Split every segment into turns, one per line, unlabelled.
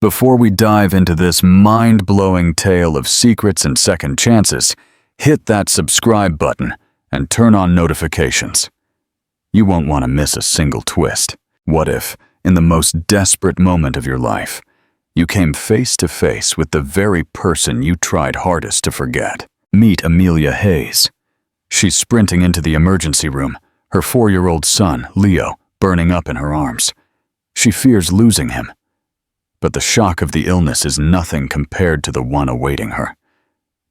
Before we dive into this mind-blowing tale of secrets and second chances, hit that subscribe button and turn on notifications. You won't want to miss a single twist. What if, in the most desperate moment of your life, you came face to face with the very person you tried hardest to forget? Meet Amelia Hayes. She's sprinting into the emergency room, her 4-year-old son, Leo, burning up in her arms. She fears losing him. But the shock of the illness is nothing compared to the one awaiting her.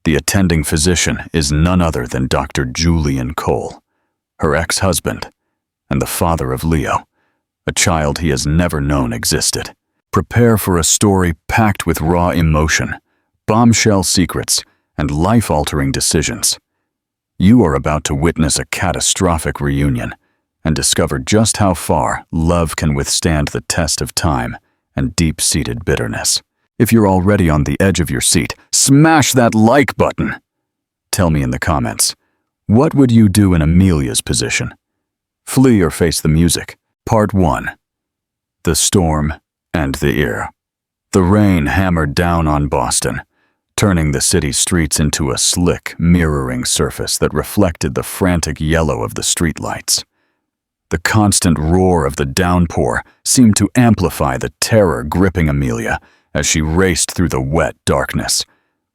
The attending physician is none other than Dr. Julian Cole, her ex-husband, and the father of Leo, a child he has never known existed. Prepare for a story packed with raw emotion, bombshell secrets, and life-altering decisions. You are about to witness a catastrophic reunion and discover just how far love can withstand the test of time and deep-seated bitterness. If you're already on the edge of your seat, smash that like button! Tell me in the comments, what would you do in Amelia's position? Flee or face the music? Part 1. The Storm and the Ear. The rain hammered down on Boston, turning the city's streets into a slick, mirroring surface that reflected the frantic yellow of the streetlights. The constant roar of the downpour seemed to amplify the terror gripping Amelia as she raced through the wet darkness.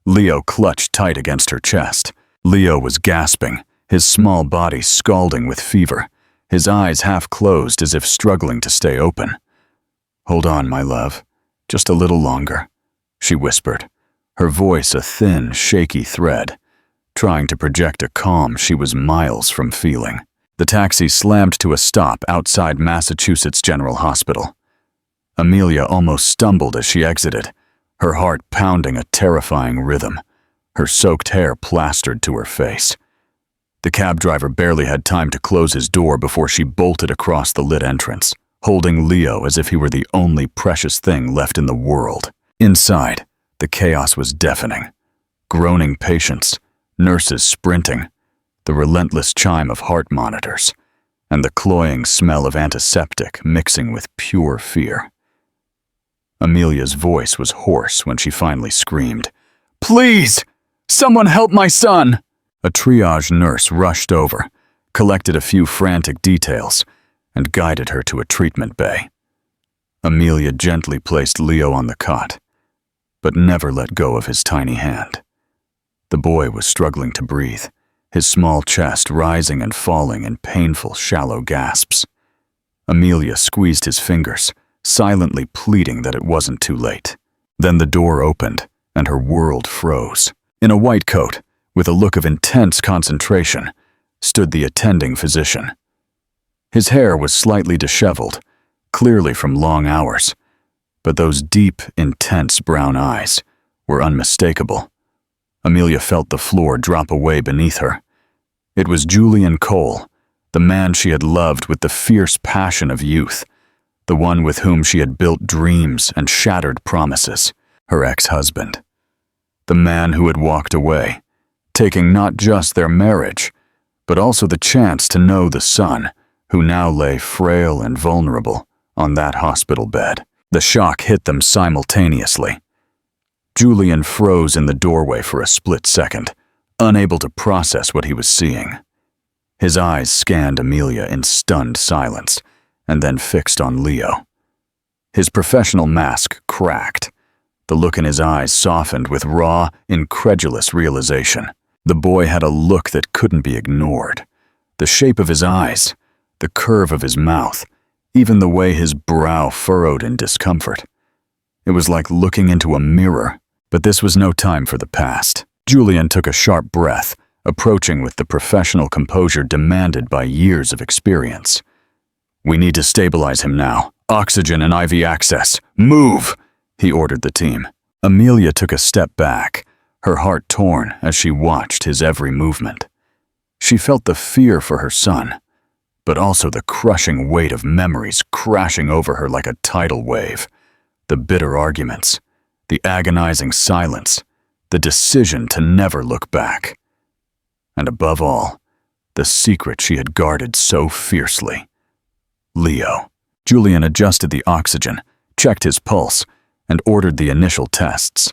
Leo clutched tight against her chest. Leo was gasping, his small body scalding with fever, his eyes half closed as if struggling to stay open. "Hold on, my love. Just a little longer," she whispered, her voice a thin, shaky thread, trying to project a calm she was miles from feeling. The taxi slammed to a stop outside Massachusetts General Hospital. Amelia almost stumbled as she exited, her heart pounding a terrifying rhythm, her soaked hair plastered to her face. The cab driver barely had time to close his door before she bolted across the lit entrance, holding Leo as if he were the only precious thing left in the world. Inside, the chaos was deafening. Groaning patients, nurses sprinting, the relentless chime of heart monitors, and the cloying smell of antiseptic mixing with pure fear. Amelia's voice was hoarse when she finally screamed, "Please! Someone help my son!" A triage nurse rushed over, collected a few frantic details, and guided her to a treatment bay. Amelia gently placed Leo on the cot, but never let go of his tiny hand. The boy was struggling to breathe, his small chest rising and falling in painful, shallow gasps. Amelia squeezed his fingers, silently pleading that it wasn't too late. Then the door opened, and her world froze. In a white coat, with a look of intense concentration, stood the attending physician. His hair was slightly disheveled, clearly from long hours, but those deep, intense brown eyes were unmistakable. Amelia felt the floor drop away beneath her. It was Julian Cole, the man she had loved with the fierce passion of youth, the one with whom she had built dreams and shattered promises, her ex-husband. The man who had walked away, taking not just their marriage, but also the chance to know the son, who now lay frail and vulnerable on that hospital bed. The shock hit them simultaneously. Julian froze in the doorway for a split second, unable to process what he was seeing. His eyes scanned Amelia in stunned silence, and then fixed on Leo. His professional mask cracked. The look in his eyes softened with raw, incredulous realization. The boy had a look that couldn't be ignored. The shape of his eyes, the curve of his mouth, even the way his brow furrowed in discomfort. It was like looking into a mirror, but this was no time for the past. Julian took a sharp breath, approaching with the professional composure demanded by years of experience. "We need to stabilize him now. Oxygen and IV access. Move!" he ordered the team. Amelia took a step back, her heart torn as she watched his every movement. She felt the fear for her son, but also the crushing weight of memories crashing over her like a tidal wave. The bitter arguments, the agonizing silence, the decision to never look back. And above all, the secret she had guarded so fiercely. Leo. Julian adjusted the oxygen, checked his pulse, and ordered the initial tests,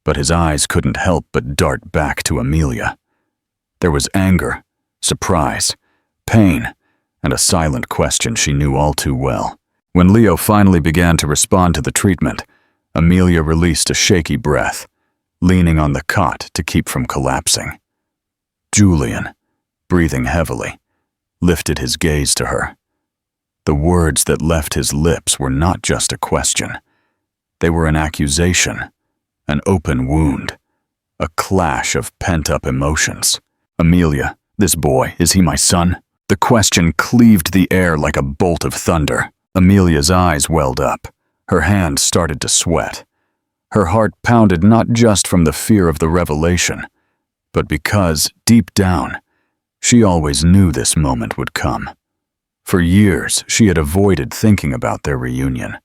but his eyes couldn't help but dart back to Amelia. There was anger, surprise, pain, and a silent question she knew all too well. When Leo finally began to respond to the treatment, Amelia released a shaky breath, leaning on the cot to keep from collapsing. Julian, breathing heavily, lifted his gaze to her. The words that left his lips were not just a question. They were an accusation, an open wound, a clash of pent-up emotions. "Amelia, this boy, is he my son?" The question cleaved the air like a bolt of thunder. Amelia's eyes welled up. Her hands started to sweat. Her heart pounded not just from the fear of the revelation, but because, deep down, she always knew this moment would come. For years, she had avoided thinking about their reunion.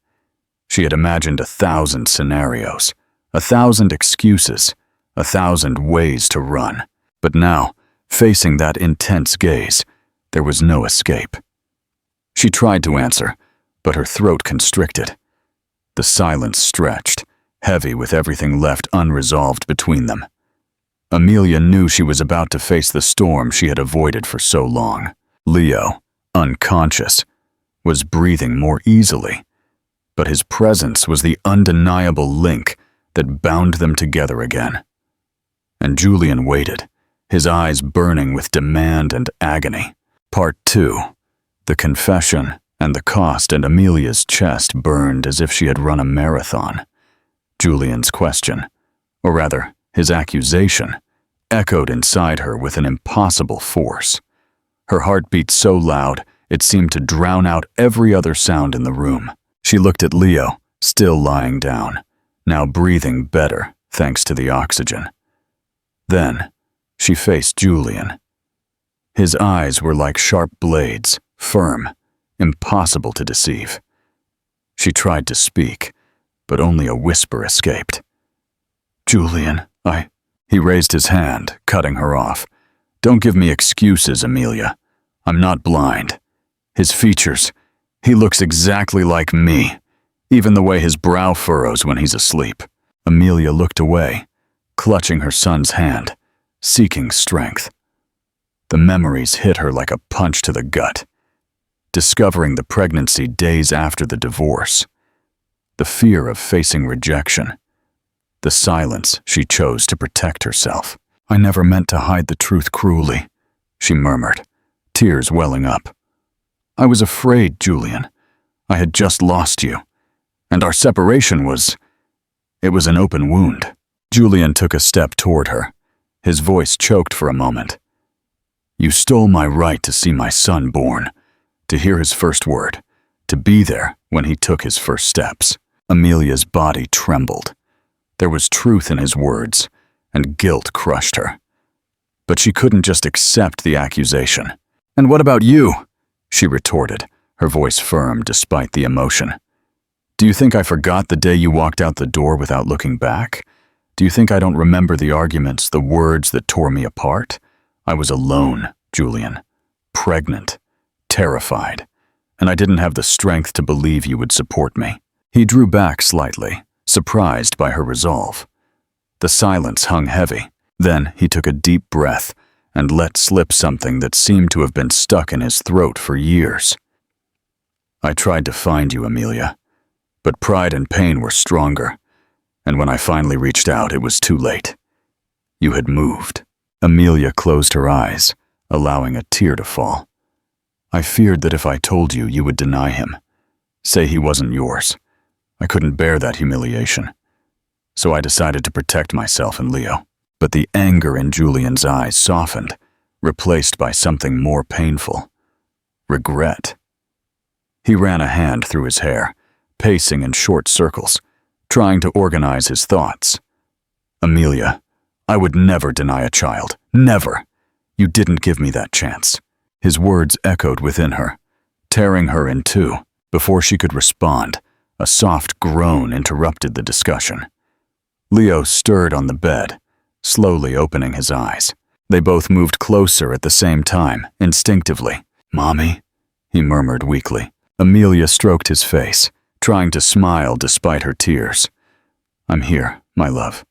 She had imagined 1,000 scenarios, 1,000 excuses, 1,000 ways to run. But now, facing that intense gaze, there was no escape. She tried to answer, but her throat constricted. The silence stretched, heavy with everything left unresolved between them. Amelia knew she was about to face the storm she had avoided for so long. Leo, unconscious, was breathing more easily, but his presence was the undeniable link that bound them together again. And Julian waited, his eyes burning with demand and agony. Part 2. The confession and the cost, and Amelia's chest burned as if she had run a marathon. Julian's question, or rather, his accusation, echoed inside her with an impossible force. Her heart beat so loud, it seemed to drown out every other sound in the room. She looked at Leo, still lying down, now breathing better thanks to the oxygen. Then, she faced Julian. His eyes were like sharp blades, firm, impossible to deceive. She tried to speak, but only a whisper escaped. "Julian, He raised his hand, cutting her off. "Don't give me excuses, Amelia. I'm not blind. His features, he looks exactly like me, even the way his brow furrows when he's asleep." Amelia looked away, clutching her son's hand, seeking strength. The memories hit her like a punch to the gut. Discovering the pregnancy days after the divorce, the fear of facing rejection, the silence she chose to protect herself. "I never meant to hide the truth cruelly," she murmured, tears welling up. "I was afraid, Julian. I had just lost you, and our separation was an open wound." Julian took a step toward her, his voice choked for a moment. "You stole my right to see my son born, to hear his first word, to be there when he took his first steps." Amelia's body trembled. There was truth in his words, and guilt crushed her. But she couldn't just accept the accusation. "And what about you?" she retorted, her voice firm despite the emotion. "Do you think I forgot the day you walked out the door without looking back? Do you think I don't remember the arguments, the words that tore me apart? I was alone, Julian, pregnant, terrified, and I didn't have the strength to believe you would support me." He drew back slightly, surprised by her resolve. The silence hung heavy. Then he took a deep breath and let slip something that seemed to have been stuck in his throat for years. "I tried to find you, Amelia, but pride and pain were stronger, and when I finally reached out, it was too late. You had moved." Amelia closed her eyes, allowing a tear to fall. "I feared that if I told you, you would deny him, say he wasn't yours. I couldn't bear that humiliation, so I decided to protect myself and Leo." But the anger in Julian's eyes softened, replaced by something more painful: regret. He ran a hand through his hair, pacing in short circles, trying to organize his thoughts. "Amelia, I would never deny a child. Never. You didn't give me that chance." His words echoed within her, tearing her in two. Before she could respond, a soft groan interrupted the discussion. Leo stirred on the bed, slowly opening his eyes. They both moved closer at the same time, instinctively. "Mommy," he murmured weakly. Amelia stroked his face, trying to smile despite her tears. "I'm here, my love.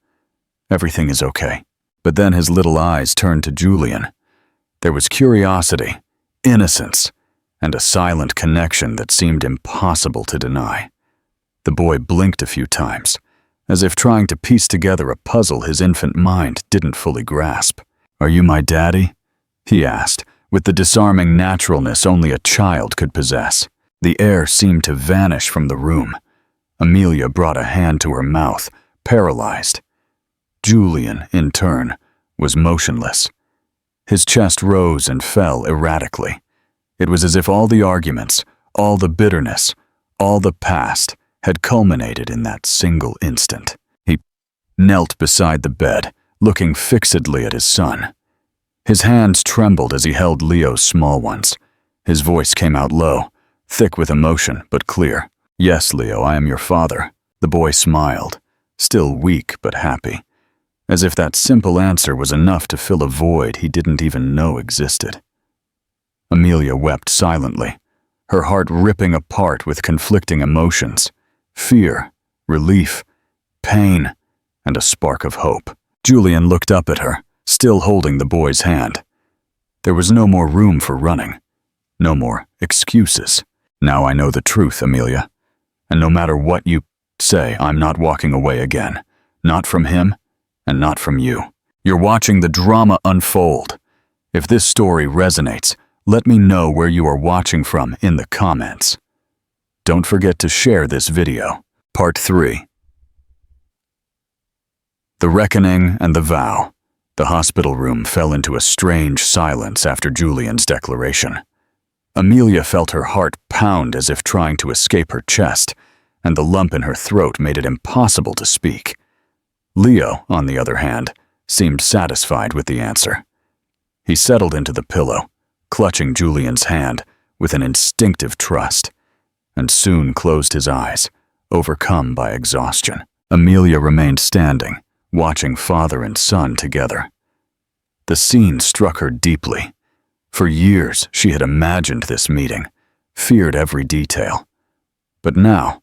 Everything is okay." But then his little eyes turned to Julian. There was curiosity, innocence, and a silent connection that seemed impossible to deny. The boy blinked a few times, as if trying to piece together a puzzle his infant mind didn't fully grasp. "Are you my daddy?" he asked, with the disarming naturalness only a child could possess. The air seemed to vanish from the room. Amelia brought a hand to her mouth, paralyzed. Julian, in turn, was motionless. His chest rose and fell erratically. It was as if all the arguments, all the bitterness, all the past had culminated in that single instant. He knelt beside the bed, looking fixedly at his son. His hands trembled as he held Leo's small ones. His voice came out low, thick with emotion, but clear. "Yes, Leo, I am your father." The boy smiled, still weak but happy, as if that simple answer was enough to fill a void he didn't even know existed. Amelia wept silently, her heart ripping apart with conflicting emotions: fear, relief, pain, and a spark of hope. Julian looked up at her, still holding the boy's hand. There was no more room for running, no more excuses. "Now I know the truth, Amelia, and no matter what you say, I'm not walking away again. Not from him, and not from you. You're watching the drama unfold. If this story resonates, let me know where you are watching from in the comments. Don't forget to share this video." Part 3. The reckoning and the vow. The hospital room fell into a strange silence after Julian's declaration. Amelia felt her heart pound as if trying to escape her chest, and the lump in her throat made it impossible to speak. Leo, on the other hand, seemed satisfied with the answer. He settled into the pillow, clutching Julian's hand with an instinctive trust, and soon closed his eyes, overcome by exhaustion. Amelia remained standing, watching father and son together. The scene struck her deeply. For years, she had imagined this meeting, feared every detail. But now,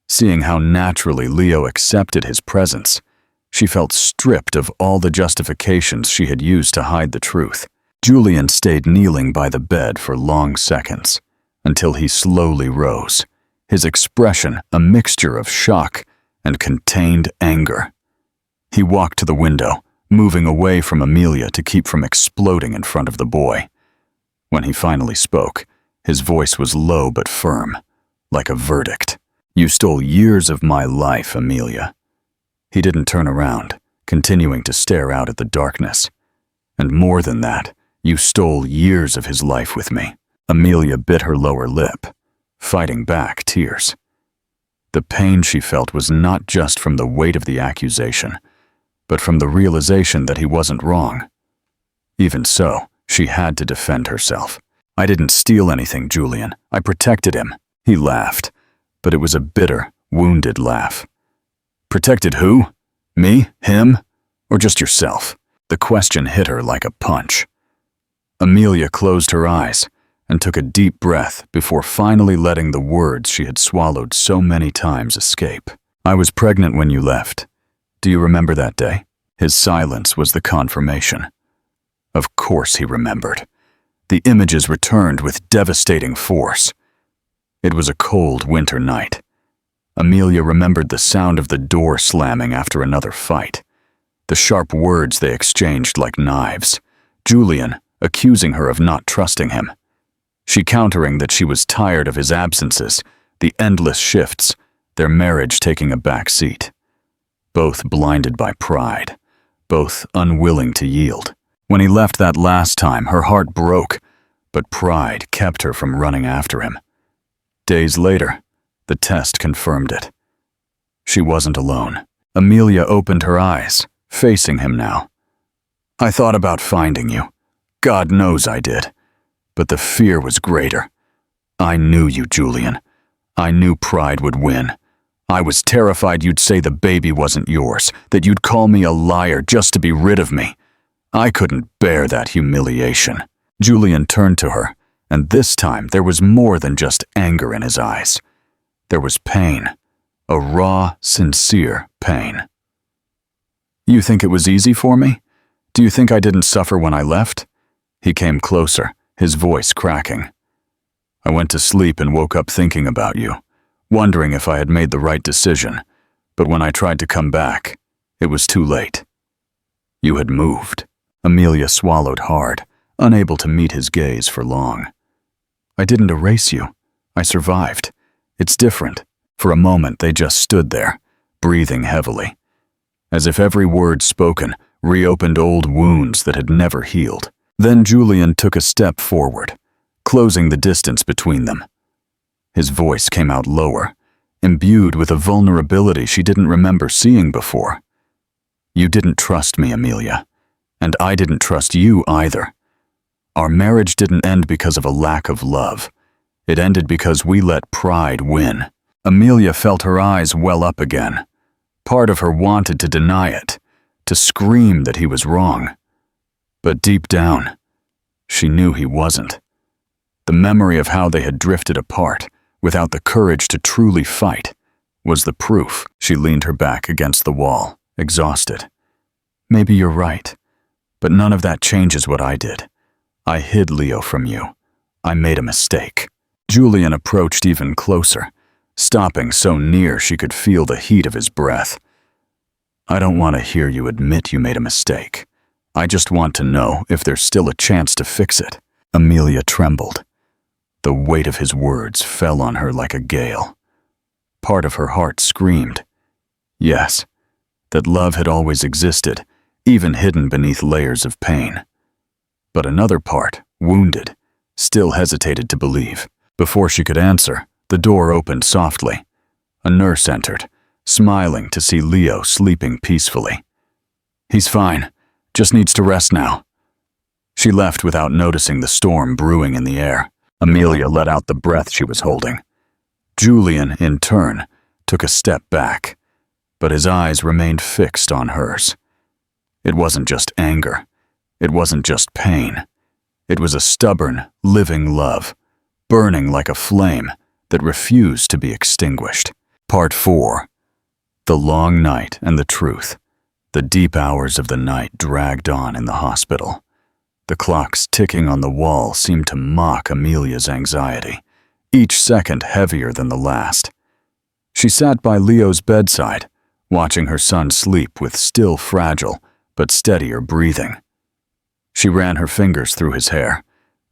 seeing how naturally Leo accepted his presence, she felt stripped of all the justifications she had used to hide the truth. Julian stayed kneeling by the bed for long seconds, until he slowly rose, his expression a mixture of shock and contained anger. He walked to the window, moving away from Amelia to keep from exploding in front of the boy. When he finally spoke, his voice was low but firm, like a verdict. "You stole years of my life, Amelia." He didn't turn around, continuing to stare out at the darkness. "And more than that, you stole years of his life with me." Amelia bit her lower lip, fighting back tears. The pain she felt was not just from the weight of the accusation, but from the realization that he wasn't wrong. Even so, she had to defend herself. "I didn't steal anything, Julian. I protected him." He laughed, but it was a bitter, wounded laugh. "Protected who? Me? Him? Or just yourself?" The question hit her like a punch. Amelia closed her eyes and took a deep breath before finally letting the words she had swallowed so many times escape. "I was pregnant when you left. Do you remember that day?" His silence was the confirmation. Of course he remembered. The images returned with devastating force. It was a cold winter night. Amelia remembered the sound of the door slamming after another fight, the sharp words they exchanged like knives, Julian accusing her of not trusting him, she countering that she was tired of his absences, the endless shifts, their marriage taking a back seat. Both blinded by pride, both unwilling to yield. When he left that last time, her heart broke, but pride kept her from running after him. Days later, the test confirmed it. She wasn't alone. Amelia opened her eyes, facing him now. "I thought about finding you. God knows I did. But the fear was greater. I knew you, Julian. I knew pride would win. I was terrified you'd say the baby wasn't yours, that you'd call me a liar just to be rid of me. I couldn't bear that humiliation." Julian turned to her, and this time there was more than just anger in his eyes. There was pain, a raw, sincere pain. You think it was easy for me? Do you think I didn't suffer when I left? He came closer, his voice cracking. I went to sleep and woke up thinking about you, wondering if I had made the right decision, but when I tried to come back, it was too late. You had moved. Amelia swallowed hard, unable to meet his gaze for long. I didn't erase you. I survived. It's different. For a moment, they just stood there, breathing heavily, as if every word spoken reopened old wounds that had never healed. Then Julian took a step forward, closing the distance between them. His voice came out lower, imbued with a vulnerability she didn't remember seeing before. You didn't trust me, Amelia, and I didn't trust you either. Our marriage didn't end because of a lack of love. It ended because we let pride win. Amelia felt her eyes well up again. Part of her wanted to deny it, to scream that he was wrong. But deep down, she knew he wasn't. The memory of how they had drifted apart, without the courage to truly fight, was the proof. She leaned her back against the wall, exhausted. Maybe you're right, but none of that changes what I did. I hid Leo from you. I made a mistake. Julian approached even closer, stopping so near she could feel the heat of his breath. I don't want to hear you admit you made a mistake. I just want to know if there's still a chance to fix it. Amelia trembled. The weight of his words fell on her like a gale. Part of her heart screamed. Yes, that love had always existed, even hidden beneath layers of pain. But another part, wounded, still hesitated to believe. Before she could answer, the door opened softly. A nurse entered, smiling to see Leo sleeping peacefully. He's fine, just needs to rest now. She left without noticing the storm brewing in the air. Amelia let out the breath she was holding. Julian, in turn, took a step back, but his eyes remained fixed on hers. It wasn't just anger. It wasn't just pain. It was a stubborn, living love, burning like a flame that refused to be extinguished. Part 4. The long night and the truth. The deep hours of the night dragged on in the hospital. The clocks ticking on the wall seemed to mock Amelia's anxiety, each second heavier than the last. She sat by Leo's bedside, watching her son sleep with still fragile but steadier breathing. She ran her fingers through his hair,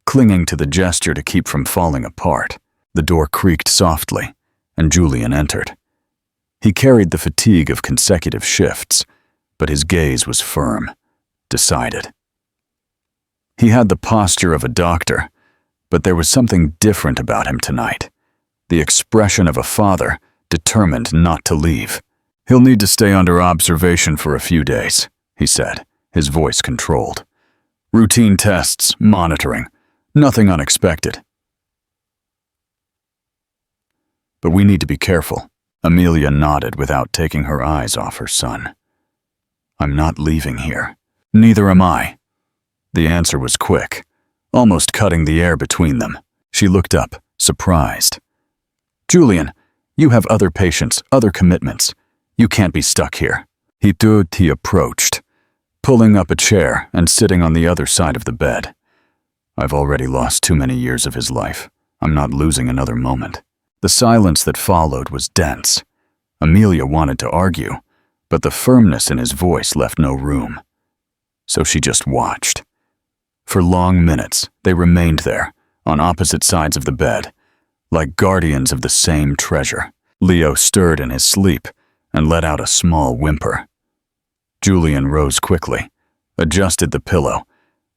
clinging to the gesture to keep from falling apart. The door creaked softly, and Julian entered. He carried the fatigue of consecutive shifts, but his gaze was firm, decided. He had the posture of a doctor, but there was something different about him tonight. The expression of a father, determined not to leave. He'll need to stay under observation for a few days, he said, his voice controlled. Routine tests, monitoring, nothing unexpected. But we need to be careful. Amelia nodded without taking her eyes off her son. I'm not leaving here. Neither am I. The answer was quick, almost cutting the air between them. She looked up, surprised. Julian, you have other patients, other commitments. You can't be stuck here. He approached, pulling up a chair and sitting on the other side of the bed. I've already lost too many years of his life. I'm not losing another moment. The silence that followed was dense. Amelia wanted to argue, but the firmness in his voice left no room. So she just watched. For long minutes, they remained there, on opposite sides of the bed, like guardians of the same treasure. Leo stirred in his sleep and let out a small whimper. Julian rose quickly, adjusted the pillow,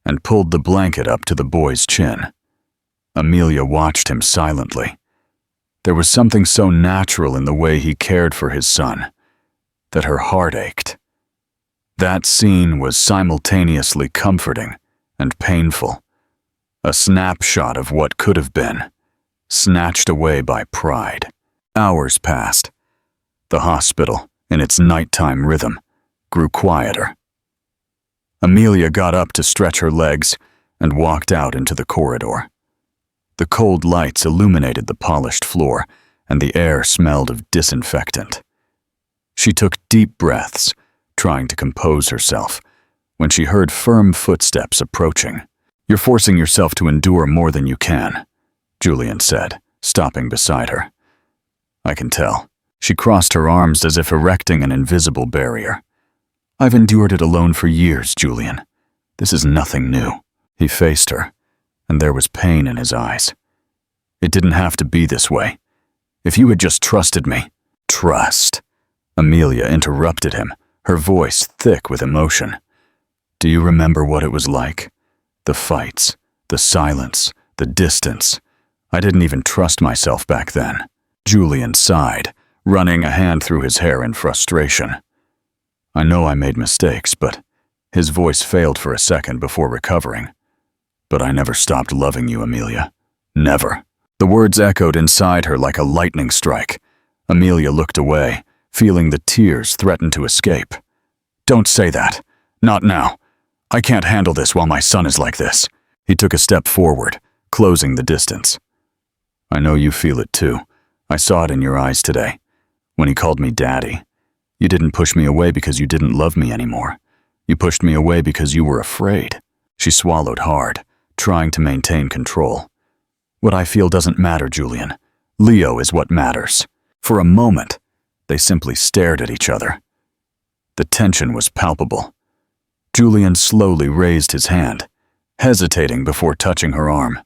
and pulled the blanket up to the boy's chin. Amelia watched him silently. There was something so natural in the way he cared for his son that her heart ached. That scene was simultaneously comforting and painful, a snapshot of what could have been, snatched away by pride. Hours passed. The hospital, in its nighttime rhythm, grew quieter. Amelia got up to stretch her legs and walked out into the corridor. The cold lights illuminated the polished floor and the air smelled of disinfectant. She took deep breaths, trying to compose herself, when she heard firm footsteps approaching. "You're forcing yourself to endure more than you can," Julian said, stopping beside her. "I can tell." She crossed her arms as if erecting an invisible barrier. "I've endured it alone for years, Julian. This is nothing new." He faced her, and there was pain in his eyes. "It didn't have to be this way. If you had just trusted me." "Trust?" Amelia interrupted him, her voice thick with emotion. "Do you remember what it was like? The fights, the silence, the distance. I didn't even trust myself back then." Julian sighed, running a hand through his hair in frustration. "I know I made mistakes, but..." His voice failed for a second before recovering. "But I never stopped loving you, Amelia. Never." The words echoed inside her like a lightning strike. Amelia looked away, feeling the tears threaten to escape. "Don't say that. Not now. I can't handle this while my son is like this." He took a step forward, closing the distance. "I know you feel it too. I saw it in your eyes today. When he called me Daddy, you didn't push me away because you didn't love me anymore. You pushed me away because you were afraid." She swallowed hard, trying to maintain control. "What I feel doesn't matter, Julian. Leo is what matters." For a moment, they simply stared at each other. The tension was palpable. Julian slowly raised his hand, hesitating before touching her arm.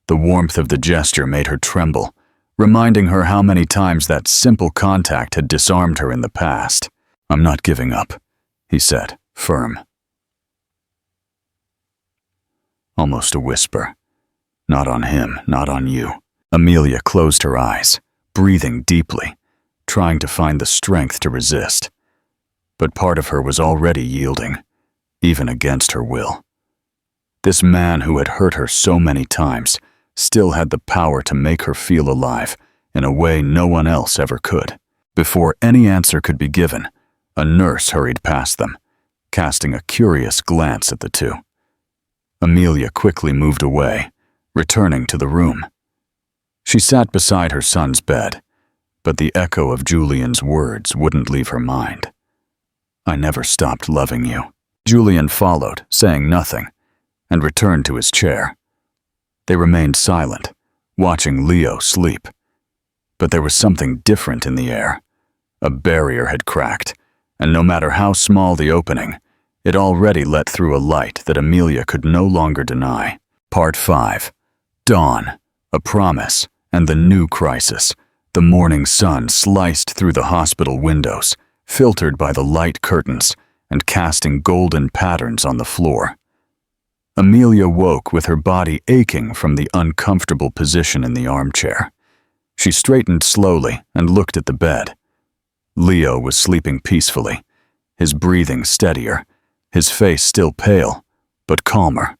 The warmth of the gesture made her tremble, reminding her how many times that simple contact had disarmed her in the past. "I'm not giving up," he said, firm. Almost a whisper. "Not on him, not on you." Amelia closed her eyes, breathing deeply, trying to find the strength to resist. But part of her was already yielding, even against her will. This man who had hurt her so many times still had the power to make her feel alive in a way no one else ever could. Before any answer could be given, a nurse hurried past them, casting a curious glance at the two. Amelia quickly moved away, returning to the room. She sat beside her son's bed, but the echo of Julian's words wouldn't leave her mind. "I never stopped loving you." Julian followed, saying nothing, and returned to his chair. They remained silent, watching Leo sleep. But there was something different in the air. A barrier had cracked, and no matter how small the opening, it already let through a light that Amelia could no longer deny. Part 5. Dawn, a promise, and the new crisis. The morning sun sliced through the hospital windows, filtered by the light curtains, and casting golden patterns on the floor. Amelia woke with her body aching from the uncomfortable position in the armchair. She straightened slowly and looked at the bed. Leo was sleeping peacefully, his breathing steadier, his face still pale, but calmer.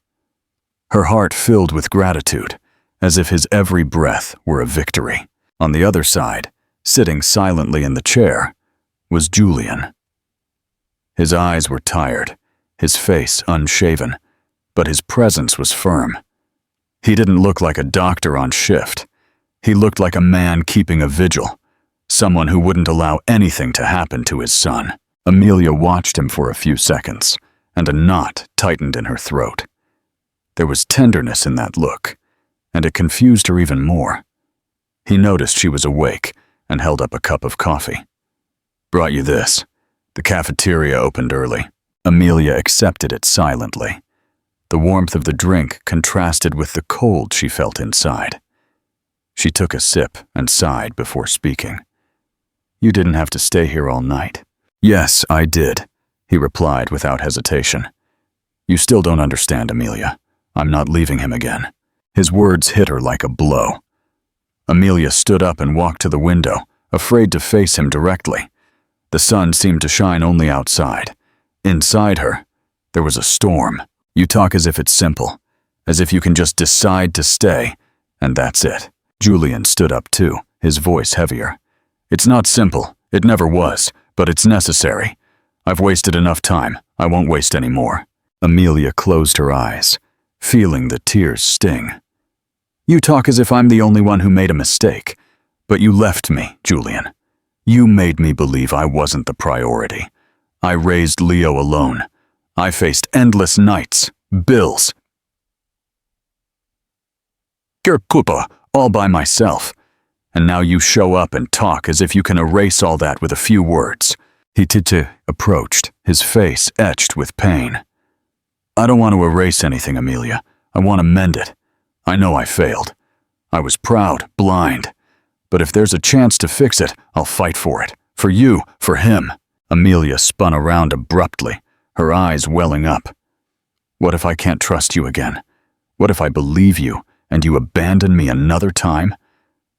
Her heart filled with gratitude, as if his every breath were a victory. On the other side, sitting silently in the chair, was Julian. His eyes were tired, his face unshaven, but his presence was firm. He didn't look like a doctor on shift. He looked like a man keeping a vigil, someone who wouldn't allow anything to happen to his son. Amelia watched him for a few seconds, and a knot tightened in her throat. There was tenderness in that look, and it confused her even more. He noticed she was awake and held up a cup of coffee. "Brought you this. The cafeteria opened early." Amelia accepted it silently. The warmth of the drink contrasted with the cold she felt inside. She took a sip and sighed before speaking. "You didn't have to stay here all night." "Yes, I did," he replied without hesitation. "You still don't understand, Amelia. I'm not leaving him again." His words hit her like a blow. Amelia stood up and walked to the window, afraid to face him directly. The sun seemed to shine only outside. Inside her, there was a storm. "You talk as if it's simple, as if you can just decide to stay, and that's it." Julian stood up too, his voice heavier. "It's not simple, it never was, but it's necessary. I've wasted enough time, I won't waste any more." Amelia closed her eyes, feeling the tears sting. "You talk as if I'm the only one who made a mistake, But you left me, Julian. You made me believe I wasn't the priority. I raised Leo alone. I faced endless nights, bills, Gerkupa, all by myself. And now you show up and talk as if you can erase all that with a few words. Hitite approached, his face etched with pain. I don't want to erase anything, Amelia. I want to mend it. I know I failed. I was proud, blind. But if there's a chance to fix it, I'll fight for it. For you, for him. Amelia spun around abruptly, her eyes welling up. What if I can't trust you again? What if I believe you and you abandon me another time?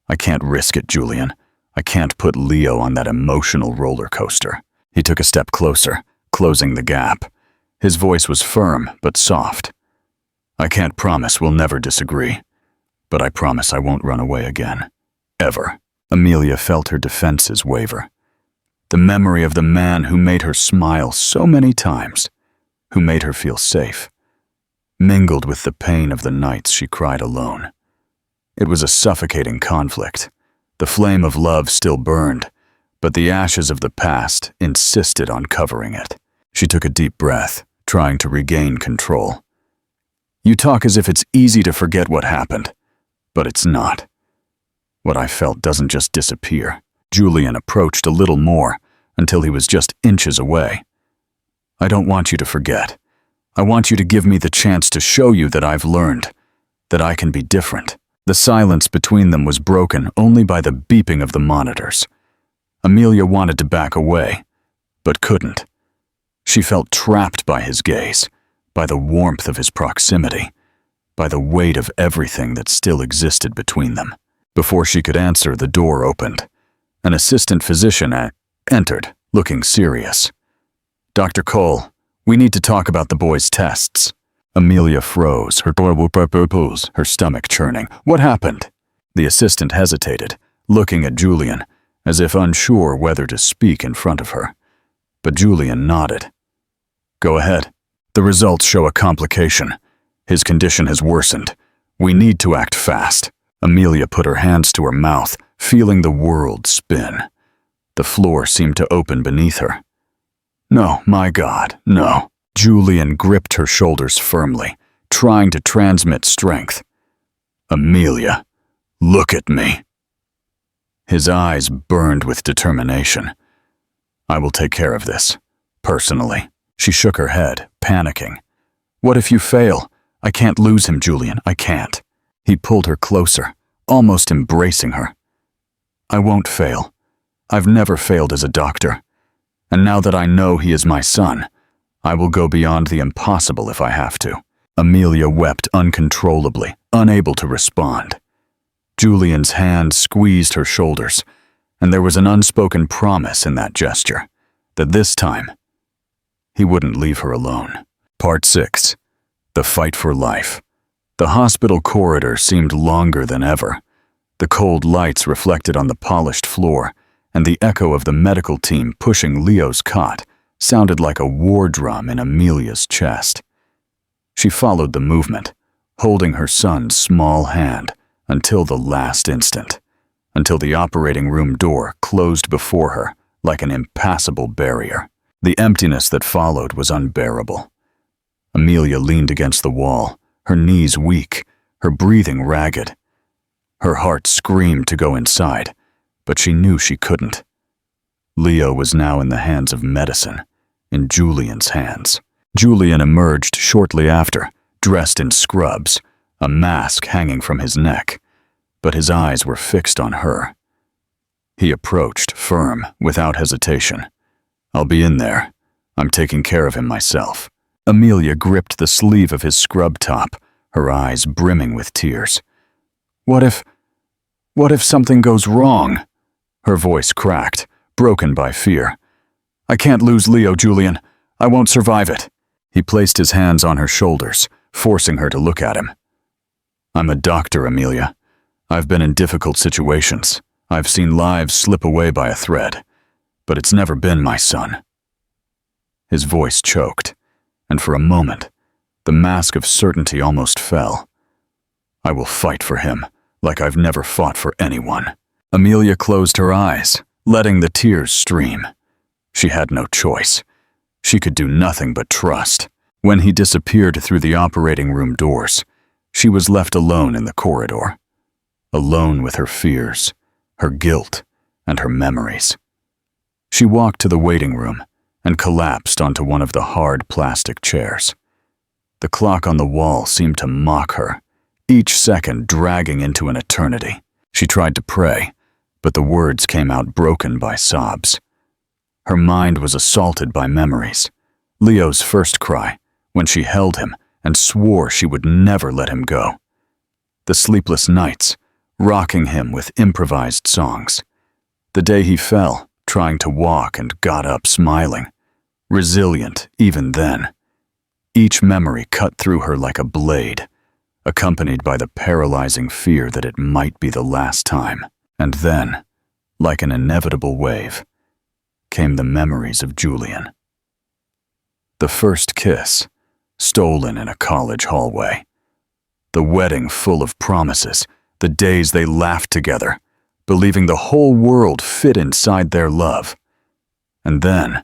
I can't risk it, Julian. I can't put Leo on that emotional roller coaster. He took a step closer, closing the gap. His voice was firm but soft. I can't promise we'll never disagree, but I promise I won't run away again. Ever. Amelia felt her defenses waver. The memory of the man who made her smile so many times, who made her feel safe, mingled with the pain of the nights she cried alone. It was a suffocating conflict. The flame of love still burned, but the ashes of the past insisted on covering it. She took a deep breath, trying to regain control. You talk as if it's easy to forget what happened, but it's not. What I felt doesn't just disappear. Julian approached a little more until he was just inches away. I don't want you to forget. I want you to give me the chance to show you that I've learned, that I can be different. The silence between them was broken only by the beeping of the monitors. Amelia wanted to back away, but couldn't. She felt trapped by his gaze, by the warmth of his proximity, by the weight of everything that still existed between them. Before she could answer, the door opened. An assistant physician entered, looking serious. Dr. Cole, we need to talk about the boy's tests. Amelia froze, her stomach churning. What happened? The assistant hesitated, looking at Julian, as if unsure whether to speak in front of her. But Julian nodded. Go ahead. The results show a complication. His condition has worsened. We need to act fast. Amelia put her hands to her mouth, feeling the world spin. The floor seemed to open beneath her. No, my God, no. Julian gripped her shoulders firmly, trying to transmit strength. Amelia, look at me. His eyes burned with determination. I will take care of this, personally. She shook her head, panicking. What if you fail? I can't lose him, Julian, I can't. He pulled her closer, almost embracing her. I won't fail. I've never failed as a doctor. And now that I know he is my son, I will go beyond the impossible if I have to. Amelia wept uncontrollably, unable to respond. Julian's hand squeezed her shoulders, and there was an unspoken promise in that gesture, that this time, he wouldn't leave her alone. Part 6. The Fight for Life. The hospital corridor seemed longer than ever. The cold lights reflected on the polished floor, and the echo of the medical team pushing Leo's cot sounded like a war drum in Amelia's chest. She followed the movement, holding her son's small hand until the last instant, until the operating room door closed before her like an impassable barrier. The emptiness that followed was unbearable. Amelia leaned against the wall, her knees weak, her breathing ragged. Her heart screamed to go inside, but she knew she couldn't. Leo was now in the hands of medicine, in Julian's hands. Julian emerged shortly after, dressed in scrubs, a mask hanging from his neck, but his eyes were fixed on her. He approached, firm, without hesitation. I'll be in there. I'm taking care of him myself. Amelia gripped the sleeve of his scrub top, her eyes brimming with tears. What if something goes wrong? Her voice cracked, broken by fear. I can't lose Leo, Julian. I won't survive it. He placed his hands on her shoulders, forcing her to look at him. I'm a doctor, Amelia. I've been in difficult situations. I've seen lives slip away by a thread, but it's never been my son. His voice choked, and for a moment, the mask of certainty almost fell. I will fight for him like I've never fought for anyone. Amelia closed her eyes, letting the tears stream. She had no choice. She could do nothing but trust. When he disappeared through the operating room doors, she was left alone in the corridor. Alone with her fears, her guilt, and her memories. She walked to the waiting room and collapsed onto one of the hard plastic chairs. The clock on the wall seemed to mock her, each second dragging into an eternity. She tried to pray, but the words came out broken by sobs. Her mind was assaulted by memories. Leo's first cry, when she held him and swore she would never let him go. The sleepless nights, rocking him with improvised songs. The day he fell, trying to walk and got up smiling. Resilient even then. Each memory cut through her like a blade, accompanied by the paralyzing fear that it might be the last time. And then, like an inevitable wave, came the memories of Julian. The first kiss, stolen in a college hallway. The wedding full of promises, the days they laughed together, believing the whole world fit inside their love. And then,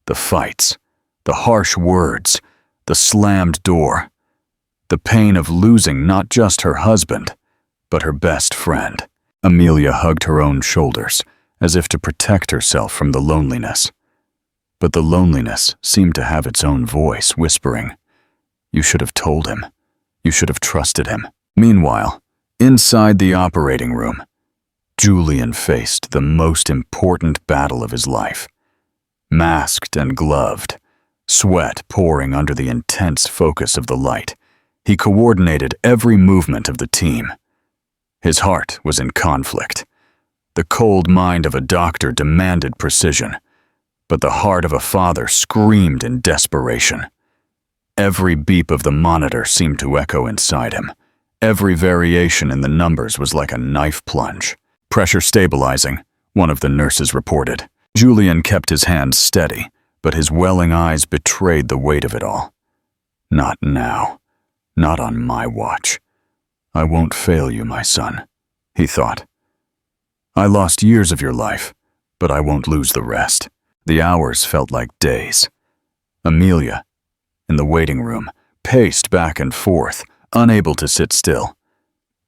the fights, the harsh words, the slammed door, the pain of losing not just her husband, but her best friend. Amelia hugged her own shoulders, as if to protect herself from the loneliness. But the loneliness seemed to have its own voice, whispering, "You should have told him. You should have trusted him." Meanwhile, inside the operating room, Julian faced the most important battle of his life. Masked and gloved, sweat pouring under the intense focus of the light, he coordinated every movement of the team. His heart was in conflict. The cold mind of a doctor demanded precision, but the heart of a father screamed in desperation. Every beep of the monitor seemed to echo inside him. Every variation in the numbers was like a knife plunge. "Pressure stabilizing," one of the nurses reported. Julian kept his hands steady, but his welling eyes betrayed the weight of it all. "Not now. Not on my watch. I won't fail you, my son," he thought. "I lost years of your life, but I won't lose the rest." The hours felt like days. Amelia, in the waiting room, paced back and forth, unable to sit still.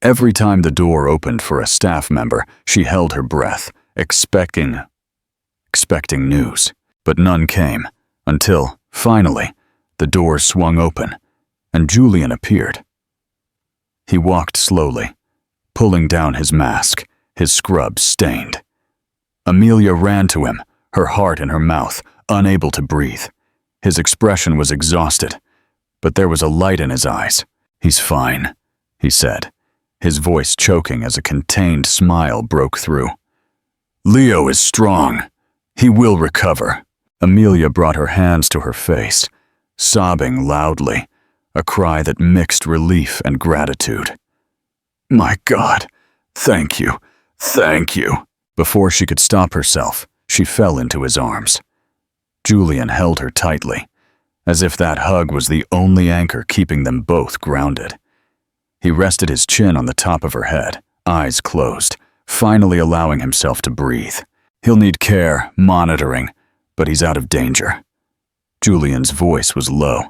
Every time the door opened for a staff member, she held her breath, expecting news. But none came, until, finally, the doors swung open, and Julian appeared. He walked slowly, pulling down his mask, his scrubs stained. Amelia ran to him, her heart in her mouth, unable to breathe. His expression was exhausted, but there was a light in his eyes. "He's fine," he said, his voice choking as a contained smile broke through. "Leo is strong. He will recover." Amelia brought her hands to her face, sobbing loudly, a cry that mixed relief and gratitude. "My God, thank you, thank you." Before she could stop herself, she fell into his arms. Julian held her tightly, as if that hug was the only anchor keeping them both grounded. He rested his chin on the top of her head, eyes closed, finally allowing himself to breathe. "He'll need care, monitoring, but he's out of danger." Julian's voice was low,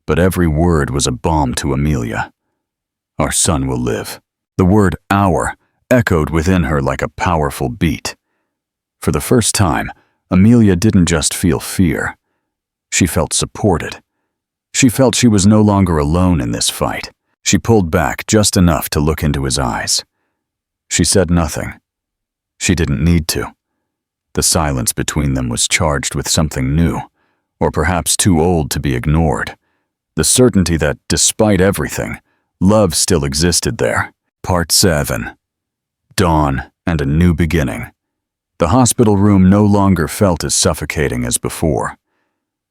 but every word was a balm to Amelia. "Our son will live." The word "our" echoed within her like a powerful beat. For the first time, Amelia didn't just feel fear. She felt supported. She felt she was no longer alone in this fight. She pulled back just enough to look into his eyes. She said nothing. She didn't need to. The silence between them was charged with something new, or perhaps too old to be ignored. The certainty that, despite everything, love still existed there. Part 7. Dawn and a new beginning. The hospital room no longer felt as suffocating as before.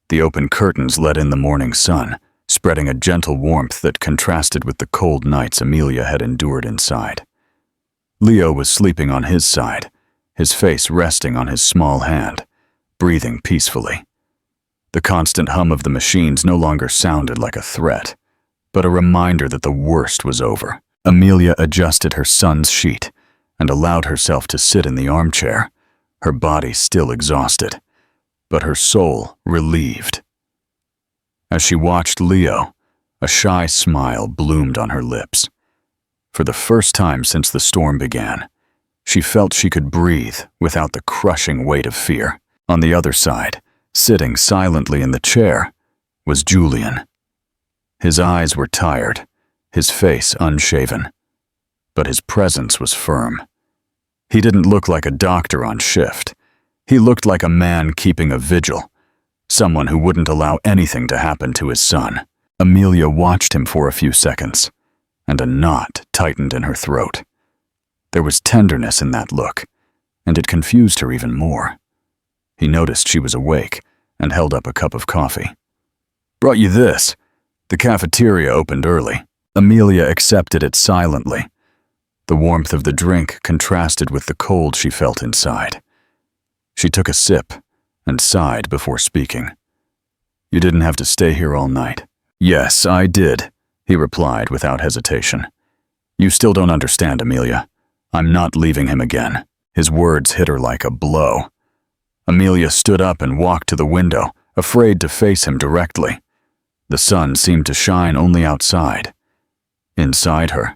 The open curtains let in the morning sun, spreading a gentle warmth that contrasted with the cold nights Amelia had endured inside. Leo was sleeping on his side, his face resting on his small hand, breathing peacefully. The constant hum of the machines no longer sounded like a threat, but a reminder that the worst was over. Amelia adjusted her son's sheet and allowed herself to sit in the armchair, her body still exhausted, but her soul relieved. As she watched Leo, a shy smile bloomed on her lips. For the first time since the storm began, she felt she could breathe without the crushing weight of fear. On the other side, sitting silently in the chair, was Julian. His eyes were tired, his face unshaven, but his presence was firm. He didn't look like a doctor on shift. He looked like a man keeping a vigil, someone who wouldn't allow anything to happen to his son. Amelia watched him for a few seconds, and a knot tightened in her throat. There was tenderness in that look, and it confused her even more. He noticed she was awake and held up a cup of coffee. "Brought you this." The cafeteria opened early. Amelia accepted it silently. The warmth of the drink contrasted with the cold she felt inside. She took a sip and sighed before speaking. "You didn't have to stay here all night." "Yes, I did," he replied without hesitation. "You still don't understand, Amelia. I'm not leaving him again." His words hit her like a blow. Amelia stood up and walked to the window, afraid to face him directly. The sun seemed to shine only outside. Inside her,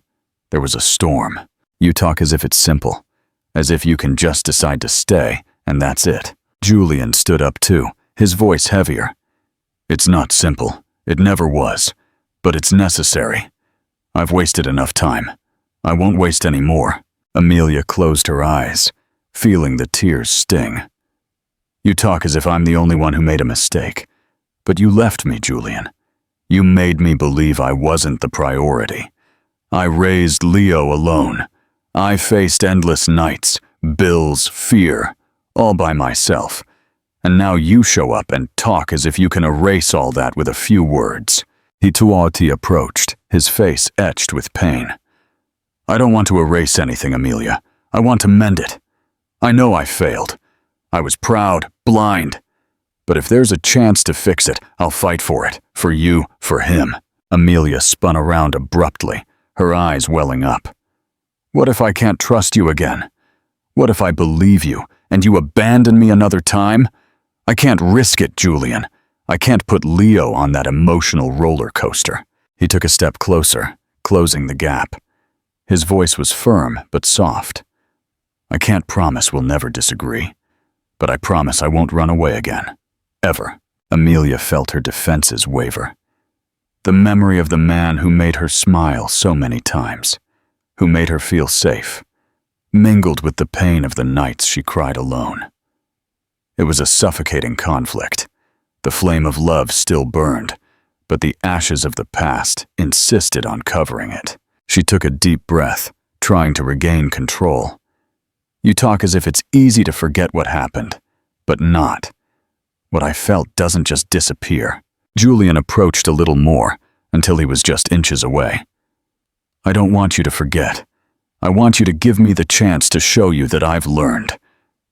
there was a storm. "You talk as if it's simple, as if you can just decide to stay, and that's it." Julian stood up too, his voice heavier. "It's not simple. It never was. But it's necessary. I've wasted enough time. I won't waste any more." Amelia closed her eyes, feeling the tears sting. "You talk as if I'm the only one who made a mistake. But you left me, Julian. You made me believe I wasn't the priority. I raised Leo alone. I faced endless nights, bills, fear, all by myself. And now you show up and talk as if you can erase all that with a few words." Hituati approached, his face etched with pain. "I don't want to erase anything, Amelia. I want to mend it. I know I failed. I was proud, blind. But if there's a chance to fix it, I'll fight for it. For you, for him." Amelia spun around abruptly, her eyes welling up. "What if I can't trust you again? What if I believe you, and you abandon me another time? I can't risk it, Julian. I can't put Leo on that emotional roller coaster." He took a step closer, closing the gap. His voice was firm but soft. "I can't promise we'll never disagree, but I promise I won't run away again. Ever." Amelia felt her defenses waver. The memory of the man who made her smile so many times, who made her feel safe, mingled with the pain of the nights she cried alone. It was a suffocating conflict. The flame of love still burned, but the ashes of the past insisted on covering it. She took a deep breath, trying to regain control. "You talk as if it's easy to forget what happened, but not. What I felt doesn't just disappear." Julian approached a little more, until he was just inches away. "I don't want you to forget. I want you to give me the chance to show you that I've learned,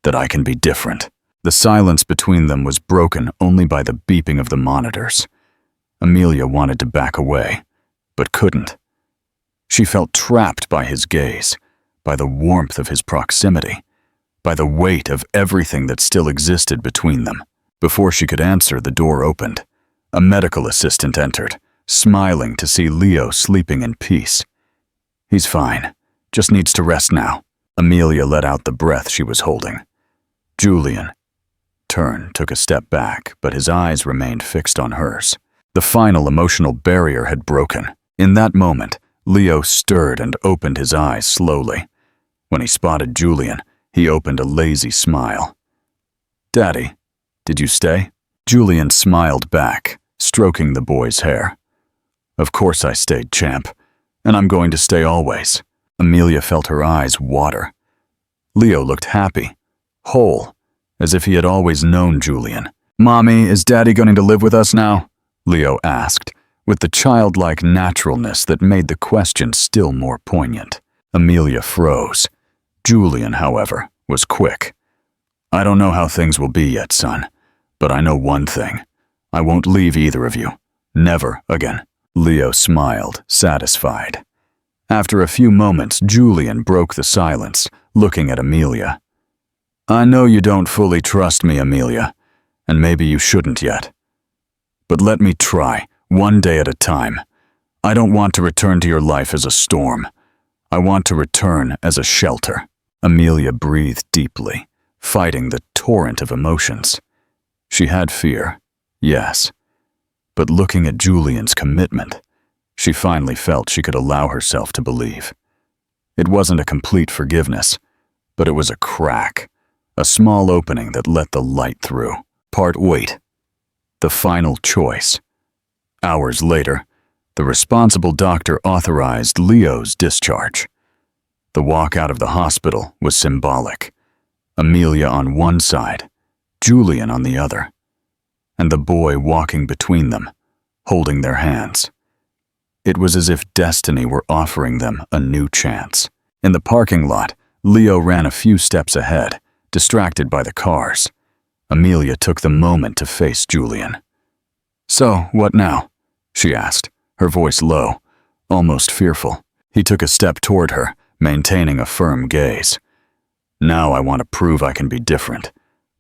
that I can be different." The silence between them was broken only by the beeping of the monitors. Amelia wanted to back away, but couldn't. She felt trapped by his gaze, by the warmth of his proximity, by the weight of everything that still existed between them. Before she could answer, the door opened. A medical assistant entered, smiling to see Leo sleeping in peace. "He's fine, just needs to rest now." Amelia let out the breath she was holding. Julian took a step back, but his eyes remained fixed on hers. The final emotional barrier had broken. In that moment, Leo stirred and opened his eyes slowly. When he spotted Julian, he opened a lazy smile. "Daddy, did you stay?" Julian smiled back, stroking the boy's hair. "Of course I stayed, champ, and I'm going to stay always." Amelia felt her eyes water. Leo looked happy, whole, as if he had always known Julian. "Mommy, is Daddy going to live with us now?" Leo asked, with the childlike naturalness that made the question still more poignant. Amelia froze. Julian, however, was quick. "I don't know how things will be yet, son, but I know one thing. I won't leave either of you. Never again." Leo smiled, satisfied. After a few moments, Julian broke the silence, looking at Amelia. "I know you don't fully trust me, Amelia, and maybe you shouldn't yet. But let me try, one day at a time. I don't want to return to your life as a storm. I want to return as a shelter." Amelia breathed deeply, fighting the torrent of emotions. She had fear, yes, but looking at Julian's commitment, she finally felt she could allow herself to believe. It wasn't a complete forgiveness, but it was a crack, a small opening that let the light through. Wait. The final choice. Hours later, the responsible doctor authorized Leo's discharge. The walk out of the hospital was symbolic. Amelia on one side, Julian on the other, and the boy walking between them, holding their hands. It was as if destiny were offering them a new chance. In the parking lot, Leo ran a few steps ahead, distracted by the cars. Amelia took the moment to face Julian. "So, what now?" she asked, her voice low, almost fearful. He took a step toward her, maintaining a firm gaze. "Now I want to prove I can be different,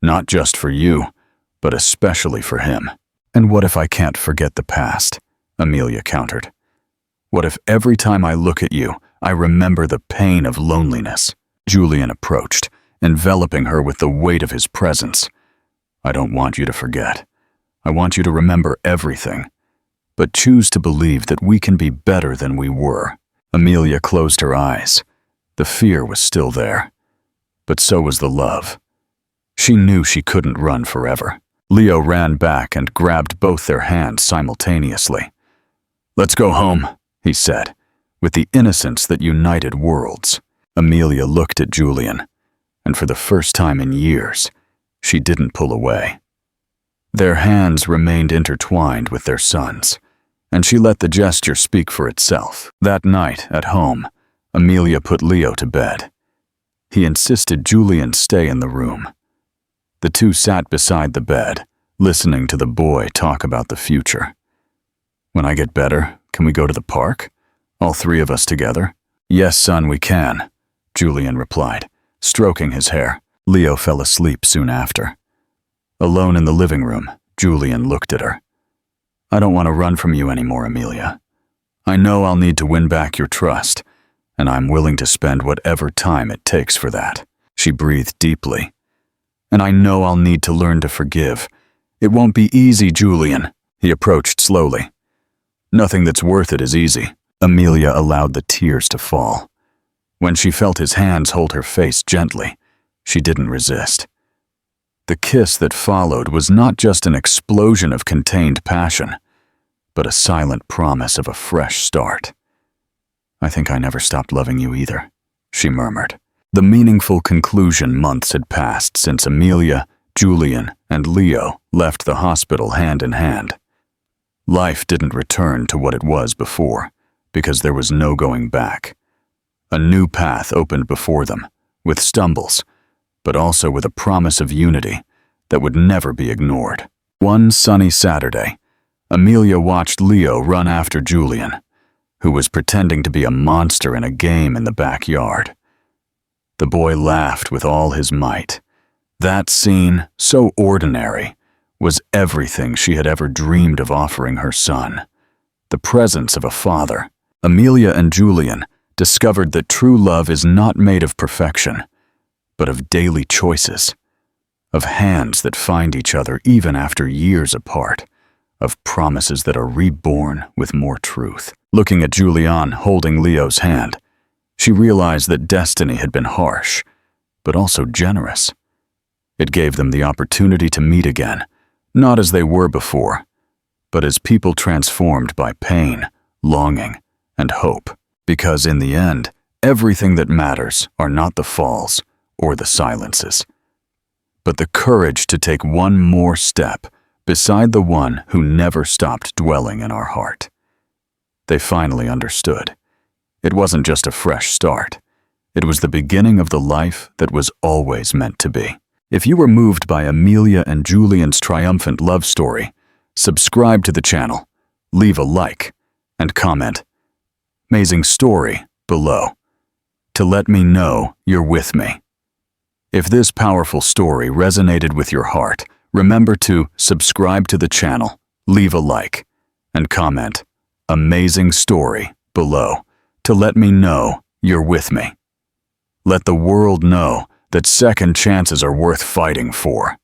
not just for you, but especially for him." "And what if I can't forget the past?" Amelia countered. "What if every time I look at you, I remember the pain of loneliness?" Julian approached, enveloping her with the weight of his presence. "I don't want you to forget. I want you to remember everything, but choose to believe that we can be better than we were." Amelia closed her eyes. The fear was still there, but so was the love. She knew she couldn't run forever. Leo ran back and grabbed both their hands simultaneously. "Let's go home," he said, with the innocence that united worlds. Amelia looked at Julian, and for the first time in years, she didn't pull away. Their hands remained intertwined with their son's, and she let the gesture speak for itself. That night, at home, Amelia put Leo to bed. He insisted Julian stay in the room. The two sat beside the bed, listening to the boy talk about the future. "When I get better, can we go to the park? All three of us together?" "Yes, son, we can," Julian replied, stroking his hair. Leo fell asleep soon after. Alone in the living room, Julian looked at her. "I don't want to run from you anymore, Amelia. I know I'll need to win back your trust, and I'm willing to spend whatever time it takes for that." She breathed deeply. "And I know I'll need to learn to forgive. It won't be easy, Julian." He approached slowly. "Nothing that's worth it is easy." Amelia allowed the tears to fall. When she felt his hands hold her face gently, she didn't resist. The kiss that followed was not just an explosion of contained passion, but a silent promise of a fresh start. "I think I never stopped loving you either," she murmured. The meaningful conclusion. Months had passed since Amelia, Julian, and Leo left the hospital hand in hand. Life didn't return to what it was before, because there was no going back. A new path opened before them, with stumbles, but also with a promise of unity that would never be ignored. One sunny Saturday, Amelia watched Leo run after Julian, who was pretending to be a monster in a game in the backyard. The boy laughed with all his might. That scene, so ordinary, was everything she had ever dreamed of offering her son. The presence of a father. Amelia and Julian discovered that true love is not made of perfection, but of daily choices, of hands that find each other even after years apart, of promises that are reborn with more truth. Looking at Julian holding Leo's hand, she realized that destiny had been harsh, but also generous. It gave them the opportunity to meet again, not as they were before, but as people transformed by pain, longing, and hope. Because in the end, everything that matters are not the falls or the silences, but the courage to take one more step beside the one who never stopped dwelling in our heart. They finally understood. It wasn't just a fresh start. It was the beginning of the life that was always meant to be. If you were moved by Amelia and Julian's triumphant love story, subscribe to the channel, leave a like, and comment. Amazing story, below to let me know you're with me. If this powerful story resonated with your heart, remember to subscribe to the channel, leave a like, and comment "Amazing story" below to let me know you're with me. Let the world know that second chances are worth fighting for.